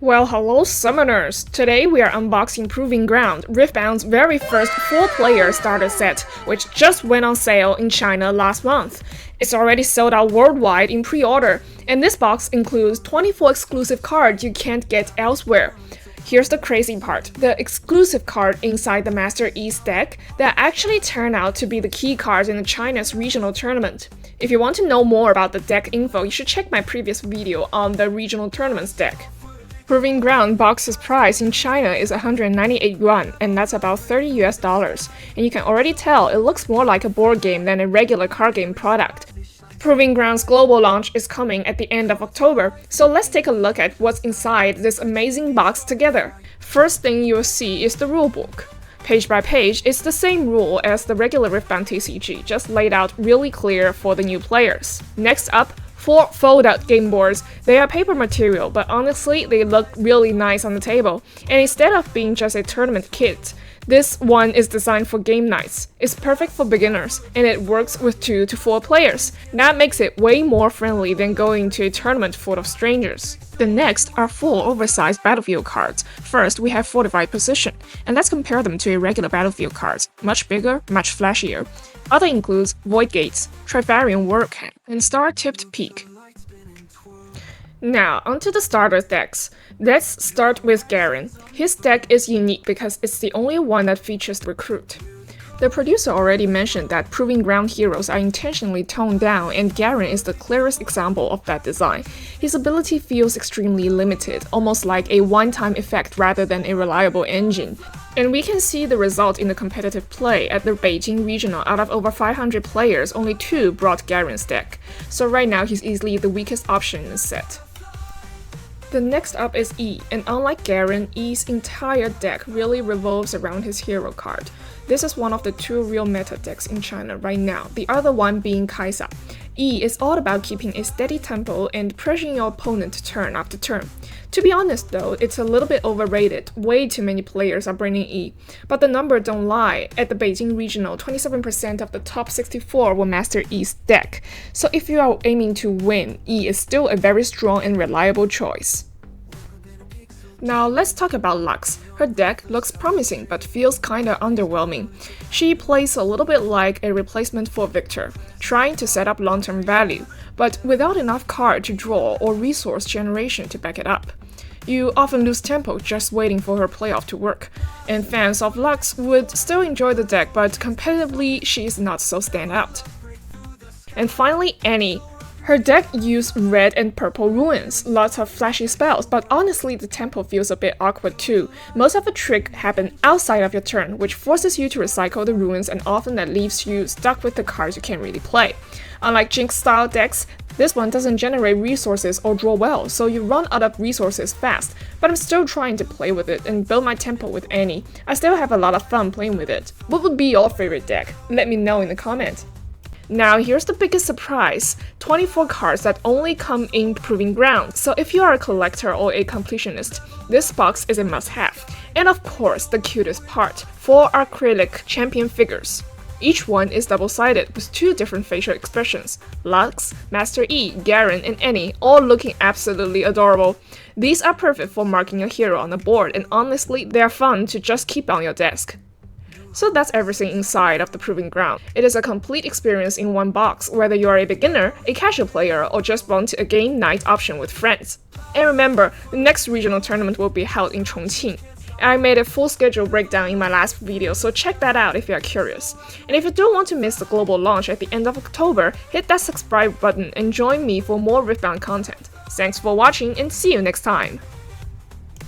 Well, hello summoners! Today we are unboxing Proving Ground, Riftbound's very first 4-player starter set, which just went on sale in China last month. It's already sold out worldwide in pre-order, and this box includes 24 exclusive cards you can't get elsewhere. Here's the crazy part, the exclusive card inside the Master E's deck that actually turned out to be the key cards in the China's regional tournament. If you want to know more about the deck info, you should check my previous video on the regional tournaments deck. Proving Ground box's price in China is 198 yuan, and that's about $30 US, and you can already tell it looks more like a board game than a regular card game product. Proving Ground's global launch is coming at the end of October, so let's take a look at what's inside this amazing box together. First thing you'll see is the rulebook. Page by page, it's the same rule as the regular Riftbound TCG, just laid out really clear for the new players. Next up, 4 fold-out game boards. They are paper material, but honestly, they look really nice on the table. And instead of being just a tournament kit, this one is designed for game nights. It's perfect for beginners, and it works with 2 to 4 players. That makes it way more friendly than going to a tournament full of strangers. The next are 4 oversized battlefield cards. First, we have Fortified Position, and let's compare them to a regular battlefield cards. Much bigger, much flashier. Other includes Void Gates, Trifarian World Camp, and Star-Tipped Peak. Now, onto the starter decks. Let's start with Garen. His deck is unique because it's the only one that features Recruit. The producer already mentioned that Proving Ground heroes are intentionally toned down, and Garen is the clearest example of that design. His ability feels extremely limited, almost like a one-time effect rather than a reliable engine. And we can see the result in the competitive play. At the Beijing Regional, out of over 500 players, only 2 brought Garen's deck. So right now he's easily the weakest option in the set. The next up is E, and unlike Garen, E's entire deck really revolves around his hero card. This is one of the 2 real meta decks in China right now, the other one being Kaisa. E is all about keeping a steady tempo and pressuring your opponent turn after turn. To be honest though, it's a little bit overrated, way too many players are bringing E. But the number don't lie, at the Beijing Regional, 27% of the top 64 will master E's deck. So if you are aiming to win, E is still a very strong and reliable choice. Now let's talk about Lux. Her deck looks promising but feels kinda underwhelming. She plays a little bit like a replacement for Victor, trying to set up long-term value, but without enough card to draw or resource generation to back it up. You often lose tempo just waiting for her playoff to work, and fans of Lux would still enjoy the deck, but competitively she is not so standout. And finally, Annie. Her deck used red and purple ruins, lots of flashy spells, but honestly the tempo feels a bit awkward too. Most of the trick happen outside of your turn, which forces you to recycle the ruins, and often that leaves you stuck with the cards you can't really play. Unlike Jinx style decks, this one doesn't generate resources or draw well, so you run out of resources fast, but I'm still trying to play with it and build my tempo with Annie. I still have a lot of fun playing with it. What would be your favorite deck? Let me know in the comments. Now here's the biggest surprise, 24 cards that only come in Proving Ground, so if you are a collector or a completionist, this box is a must-have. And of course, the cutest part, 4 acrylic champion figures. Each one is double-sided with 2 different facial expressions, Lux, Master E, Garen, and Annie, all looking absolutely adorable. These are perfect for marking your hero on the board, and honestly, they are fun to just keep on your desk. So that's everything inside of the Proving Ground. It is a complete experience in one box, whether you are a beginner, a casual player, or just want a game night option with friends. And remember, the next regional tournament will be held in Chongqing. I made a full schedule breakdown in my last video, so check that out if you are curious. And if you don't want to miss the global launch at the end of October, hit that subscribe button and join me for more Riftbound content. Thanks for watching and see you next time!